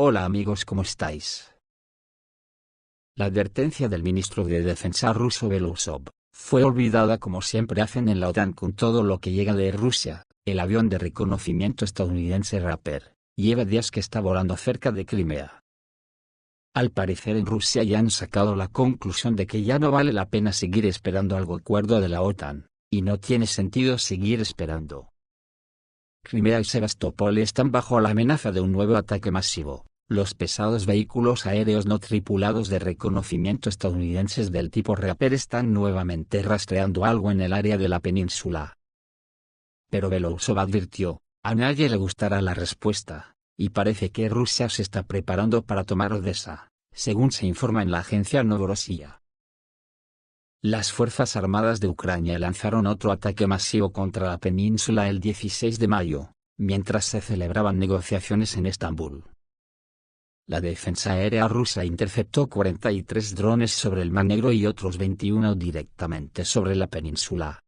Hola amigos, ¿cómo estáis? La advertencia del ministro de Defensa ruso Belousov fue olvidada como siempre hacen en la OTAN con todo lo que llega de Rusia. El avión de reconocimiento estadounidense Raptor lleva días que está volando cerca de Crimea. Al parecer en Rusia ya han sacado la conclusión de que ya no vale la pena seguir esperando algo acuerdo de la OTAN, y no tiene sentido seguir esperando. Crimea y Sebastopol están bajo la amenaza de un nuevo ataque masivo. Los pesados vehículos aéreos no tripulados de reconocimiento estadounidenses del tipo Raptor están nuevamente rastreando algo en el área de la península. Pero Belousov advirtió, a nadie le gustará la respuesta, y parece que Rusia se está preparando para tomar Odesa, según se informa en la agencia Novorossiya. Las Fuerzas Armadas de Ucrania lanzaron otro ataque masivo contra la península el 16 de mayo, mientras se celebraban negociaciones en Estambul. La defensa aérea rusa interceptó 43 drones sobre el Mar Negro y otros 21 directamente sobre la península.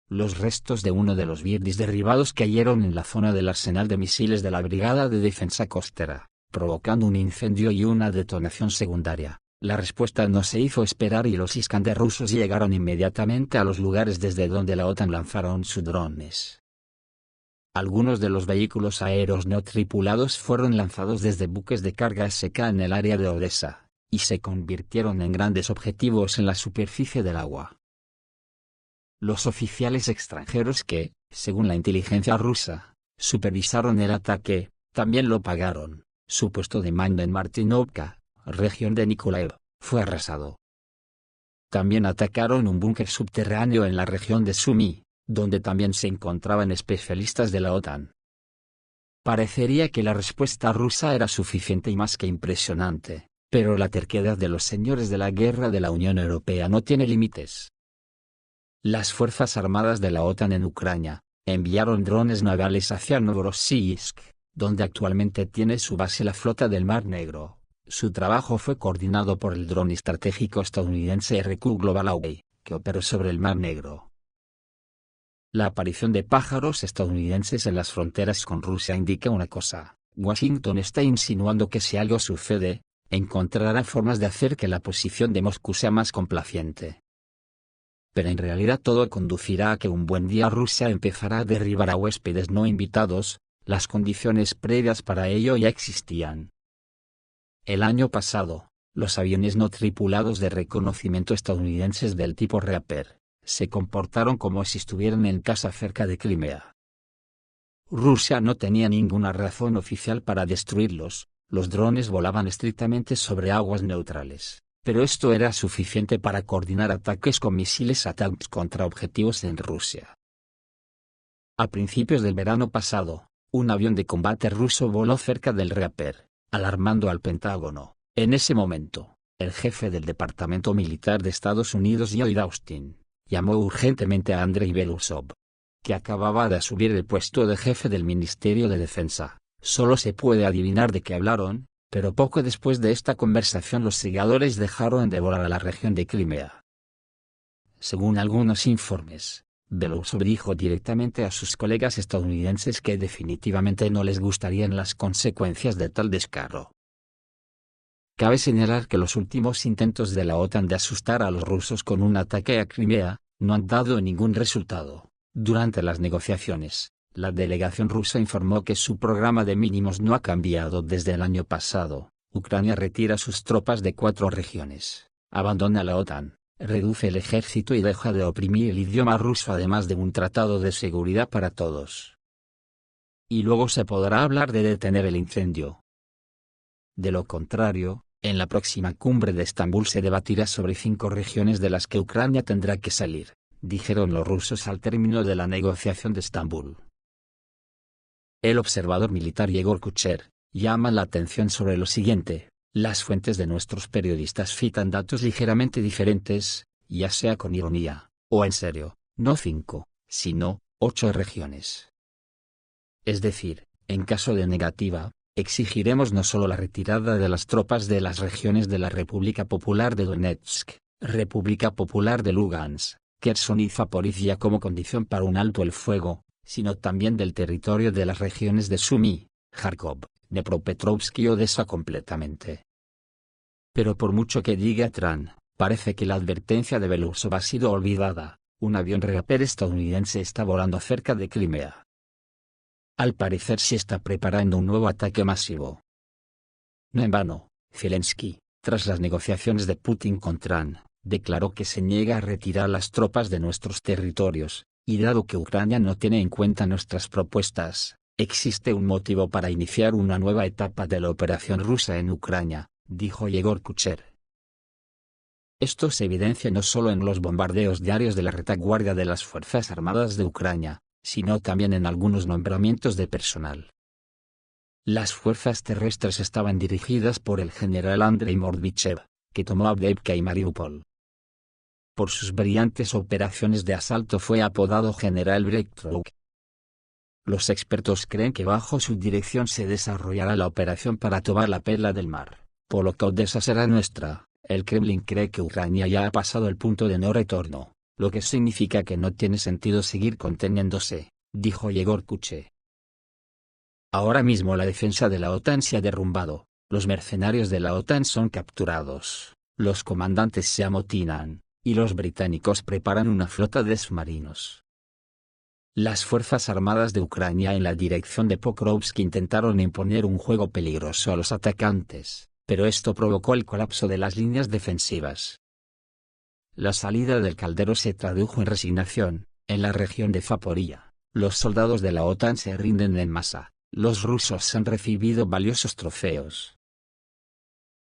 Los restos de uno de los Birdis derribados cayeron en la zona del arsenal de misiles de la Brigada de Defensa Costera, provocando un incendio y una detonación secundaria. La respuesta no se hizo esperar y los Iskander rusos llegaron inmediatamente a los lugares desde donde la OTAN lanzaron sus drones. Algunos de los vehículos aéreos no tripulados fueron lanzados desde buques de carga SK en el área de Odesa, y se convirtieron en grandes objetivos en la superficie del agua. Los oficiales extranjeros que, según la inteligencia rusa, supervisaron el ataque, también lo pagaron. Su puesto de mando en Martinovka, región de Nikolaev, fue arrasado. También atacaron un búnker subterráneo en la región de Sumy, donde también se encontraban especialistas de la OTAN. Parecería que la respuesta rusa era suficiente y más que impresionante, pero la terquedad de los señores de la guerra de la Unión Europea no tiene límites. Las Fuerzas Armadas de la OTAN en Ucrania enviaron drones navales hacia Novorossiysk, donde actualmente tiene su base la flota del Mar Negro. Su trabajo fue coordinado por el dron estratégico estadounidense RQ Global Away, que operó sobre el Mar Negro. La aparición de pájaros estadounidenses en las fronteras con Rusia indica una cosa: Washington está insinuando que si algo sucede, encontrará formas de hacer que la posición de Moscú sea más complaciente. Pero en realidad todo conducirá a que un buen día Rusia empezará a derribar a huéspedes no invitados. Las condiciones previas para ello ya existían. El año pasado, los aviones no tripulados de reconocimiento estadounidenses del tipo Raptor se comportaron como si estuvieran en casa cerca de Crimea. Rusia no tenía ninguna razón oficial para destruirlos, los drones volaban estrictamente sobre aguas neutrales, pero esto era suficiente para coordinar ataques con misiles ATACMS contra objetivos en Rusia. A principios del verano pasado, un avión de combate ruso voló cerca del Raptor, alarmando al Pentágono. En ese momento, el jefe del Departamento Militar de Estados Unidos Lloyd Austin llamó urgentemente a Andrei Belousov, que acababa de asumir el puesto de jefe del Ministerio de Defensa. Solo se puede adivinar de qué hablaron, pero poco después de esta conversación los segadores dejaron de volar a la región de Crimea. Según algunos informes, Belousov dijo directamente a sus colegas estadounidenses que definitivamente no les gustarían las consecuencias de tal descaro. Cabe señalar que los últimos intentos de la OTAN de asustar a los rusos con un ataque a Crimea no han dado ningún resultado. Durante las negociaciones, la delegación rusa informó que su programa de mínimos no ha cambiado desde el año pasado. Ucrania retira sus tropas de 4 regiones, abandona la OTAN, reduce el ejército y deja de oprimir el idioma ruso, además de un tratado de seguridad para todos. Y luego se podrá hablar de detener el incendio. De lo contrario, en la próxima cumbre de Estambul se debatirá sobre 5 regiones de las que Ucrania tendrá que salir, dijeron los rusos al término de la negociación de Estambul. El observador militar Yegor Kucher llama la atención sobre lo siguiente: las fuentes de nuestros periodistas citan datos ligeramente diferentes, ya sea con ironía, o en serio, no 5, sino 8 regiones. Es decir, en caso de negativa, exigiremos no solo la retirada de las tropas de las regiones de la República Popular de Donetsk, República Popular de Lugansk, Kherson y Zaporizhia como condición para un alto el fuego, sino también del territorio de las regiones de Sumy, Kharkov, Dnepropetrovsk y Odessa completamente. Pero por mucho que diga Tran, parece que la advertencia de Belousov ha sido olvidada. Un avión Reaper estadounidense está volando cerca de Crimea. Al parecer se está preparando un nuevo ataque masivo. No en vano, Zelensky, tras las negociaciones de Putin con Tran, declaró que se niega a retirar las tropas de nuestros territorios, y dado que Ucrania no tiene en cuenta nuestras propuestas, existe un motivo para iniciar una nueva etapa de la operación rusa en Ucrania, dijo Yegor Kucher. Esto se evidencia no solo en los bombardeos diarios de la retaguardia de las Fuerzas Armadas de Ucrania, sino también en algunos nombramientos de personal. Las fuerzas terrestres estaban dirigidas por el general Andrei Mordvichev, que tomó Avdiivka y Mariupol. Por sus brillantes operaciones de asalto fue apodado General Breakthrough. Los expertos creen que bajo su dirección se desarrollará la operación para tomar la perla del mar, por lo que Odessa será nuestra. El Kremlin cree que Ucrania ya ha pasado el punto de no retorno, lo que significa que no tiene sentido seguir conteniéndose, dijo Yegor Kuche. Ahora mismo la defensa de la OTAN se ha derrumbado, los mercenarios de la OTAN son capturados, los comandantes se amotinan, y los británicos preparan una flota de submarinos. Las Fuerzas Armadas de Ucrania en la dirección de Pokrovsk intentaron imponer un juego peligroso a los atacantes, pero esto provocó el colapso de las líneas defensivas. La salida del caldero se tradujo en resignación. En la región de Zaporizhia, los soldados de la OTAN se rinden en masa, los rusos han recibido valiosos trofeos.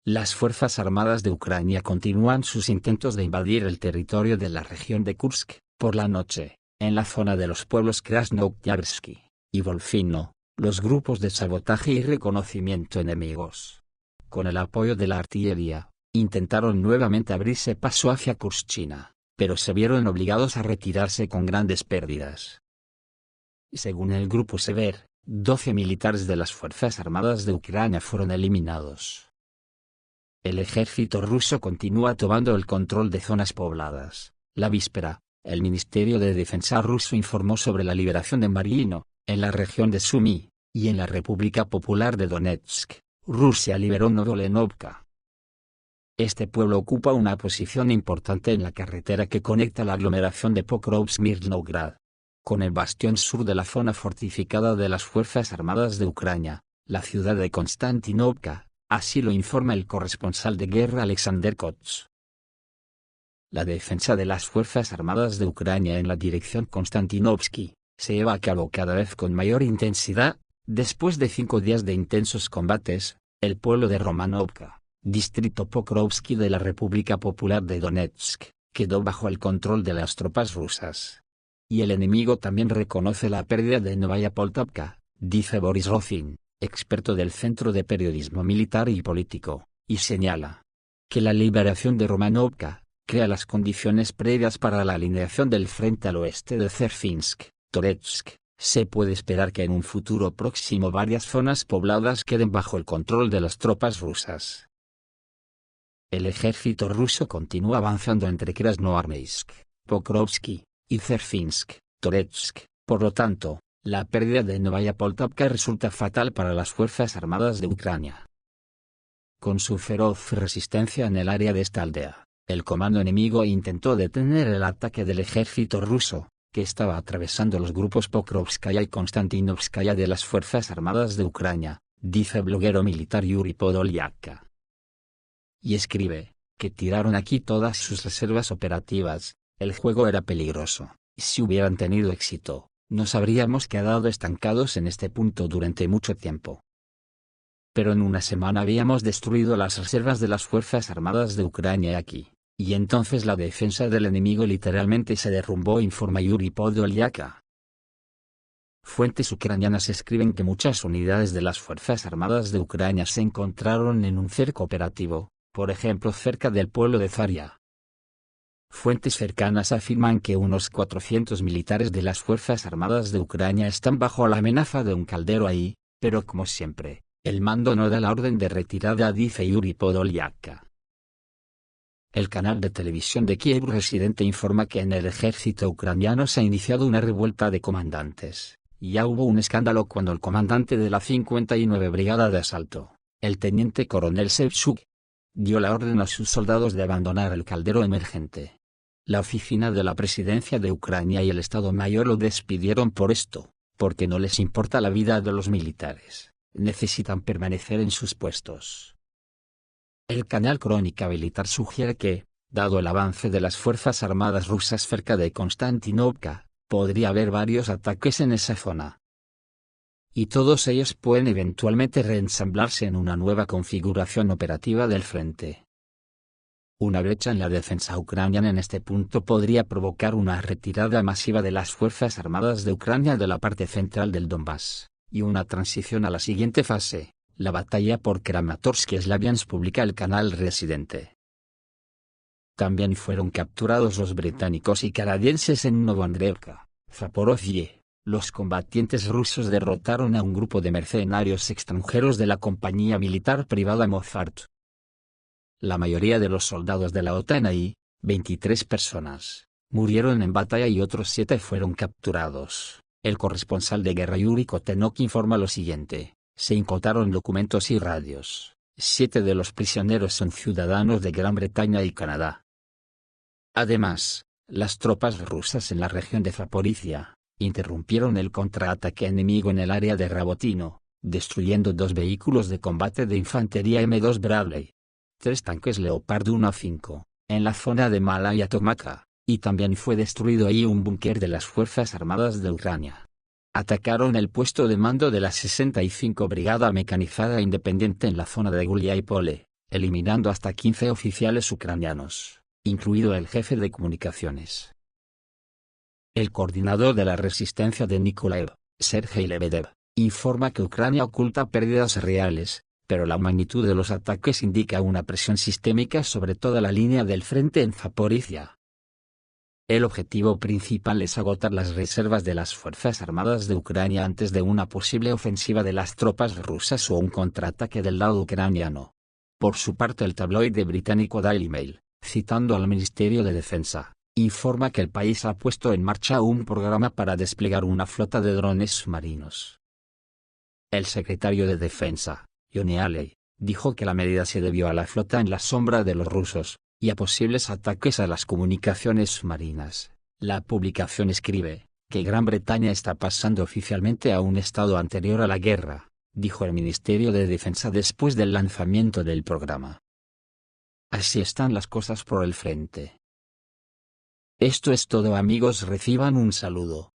Las Fuerzas Armadas de Ucrania continúan sus intentos de invadir el territorio de la región de Kursk. Por la noche, en la zona de los pueblos Krasnoyarsk y Volfino, los grupos de sabotaje y reconocimiento enemigos, con el apoyo de la artillería, intentaron nuevamente abrirse paso hacia Kurshchina, pero se vieron obligados a retirarse con grandes pérdidas. Según el grupo Sever, 12 militares de las Fuerzas Armadas de Ucrania fueron eliminados. El ejército ruso continúa tomando el control de zonas pobladas. La víspera, el Ministerio de Defensa ruso informó sobre la liberación de Mariino, en la región de Sumy, y en la República Popular de Donetsk. Rusia liberó Novolenovka. Este pueblo ocupa una posición importante en la carretera que conecta la aglomeración de Pokrovsk-Mirnograd con el bastión sur de la zona fortificada de las Fuerzas Armadas de Ucrania, la ciudad de Konstantinovka, así lo informa el corresponsal de guerra Alexander Kots. La defensa de las Fuerzas Armadas de Ucrania en la dirección Konstantinovsky se lleva a cabo cada vez con mayor intensidad. Después de 5 días de intensos combates, el pueblo de Romanovka, distrito Pokrovsky de la República Popular de Donetsk, quedó bajo el control de las tropas rusas. Y el enemigo también reconoce la pérdida de Novaya Poltavka, dice Boris Rofin, experto del Centro de Periodismo Militar y Político, y señala que la liberación de Romanovka crea las condiciones previas para la alineación del frente al oeste de Zerfinsk, Toretsk. Se puede esperar que en un futuro próximo varias zonas pobladas queden bajo el control de las tropas rusas. El ejército ruso continúa avanzando entre Krasnoarmeysk, Pokrovsky y Zerfinsk, Toretsk. Por lo tanto, la pérdida de Novaya Poltavka resulta fatal para las Fuerzas Armadas de Ucrania. Con su feroz resistencia en el área de esta aldea, el comando enemigo intentó detener el ataque del ejército ruso, que estaba atravesando los grupos Pokrovskaya y Konstantinovskaya de las Fuerzas Armadas de Ucrania, dice el bloguero militar Yuri Podolyaka. Y escribe, que tiraron aquí todas sus reservas operativas, el juego era peligroso, y si hubieran tenido éxito, nos habríamos quedado estancados en este punto durante mucho tiempo. Pero en una semana habíamos destruido las reservas de las Fuerzas Armadas de Ucrania aquí. Y entonces la defensa del enemigo literalmente se derrumbó, informa Yuri Podolyaka. Fuentes ucranianas escriben que muchas unidades de las Fuerzas Armadas de Ucrania se encontraron en un cerco operativo, por ejemplo cerca del pueblo de Zaria. Fuentes cercanas afirman que unos 400 militares de las Fuerzas Armadas de Ucrania están bajo la amenaza de un caldero ahí, pero como siempre, el mando no da la orden de retirada, dice Yuri Podolyaka. El canal de televisión de Kiev Residente informa que en el ejército ucraniano se ha iniciado una revuelta de comandantes, Ya hubo un escándalo cuando el comandante de la 59 Brigada de Asalto, el teniente coronel Shevchuk, dio la orden a sus soldados de abandonar el caldero emergente. La oficina de la presidencia de Ucrania y el Estado Mayor lo despidieron por esto, porque no les importa la vida de los militares, necesitan permanecer en sus puestos. El canal Crónica Militar sugiere que, dado el avance de las fuerzas armadas rusas cerca de Konstantinovka, podría haber varios ataques en esa zona. Y todos ellos pueden eventualmente reensamblarse en una nueva configuración operativa del frente. Una brecha en la defensa ucraniana en este punto podría provocar una retirada masiva de las fuerzas armadas de Ucrania de la parte central del Donbass, y una transición a la siguiente fase, la batalla por Kramatorsk y Slaviansk, publica el canal Residente. También fueron capturados los británicos y canadienses en Novoandreevka, Zaporozhye. Los combatientes rusos derrotaron a un grupo de mercenarios extranjeros de la compañía militar privada Mossad. La mayoría de los soldados de la OTAN ahí, 23 personas, murieron en batalla y otros 7 fueron capturados. El corresponsal de guerra Yuri Kotenok informa lo siguiente: se incautaron documentos y radios. 7 de los prisioneros son ciudadanos de Gran Bretaña y Canadá. Además, las tropas rusas en la región de Zaporizhia interrumpieron el contraataque enemigo en el área de Rabotino, destruyendo 2 vehículos de combate de infantería M2 Bradley, 3 tanques Leopard 1A5, en la zona de Malaya Tomaka, y también fue destruido ahí un búnker de las Fuerzas Armadas de Ucrania. Atacaron el puesto de mando de la 65 Brigada Mecanizada Independiente en la zona de Guliápole, eliminando hasta 15 oficiales ucranianos, incluido el jefe de comunicaciones. El coordinador de la resistencia de Nikolaev, Sergei Lebedev, informa que Ucrania oculta pérdidas reales, pero la magnitud de los ataques indica una presión sistémica sobre toda la línea del frente en Zaporizhia. El objetivo principal es agotar las reservas de las Fuerzas Armadas de Ucrania antes de una posible ofensiva de las tropas rusas o un contraataque del lado ucraniano. Por su parte, el tabloide británico Daily Mail, citando al Ministerio de Defensa, informa que el país ha puesto en marcha un programa para desplegar una flota de drones submarinos. El secretario de Defensa, Johnny Haley, dijo que la medida se debió a la flota en la sombra de los rusos, y a posibles ataques a las comunicaciones submarinas. La publicación escribe que Gran Bretaña está pasando oficialmente a un estado anterior a la guerra, dijo el Ministerio de Defensa después del lanzamiento del programa. Así están las cosas por el frente. Esto es todo, amigos, reciban un saludo.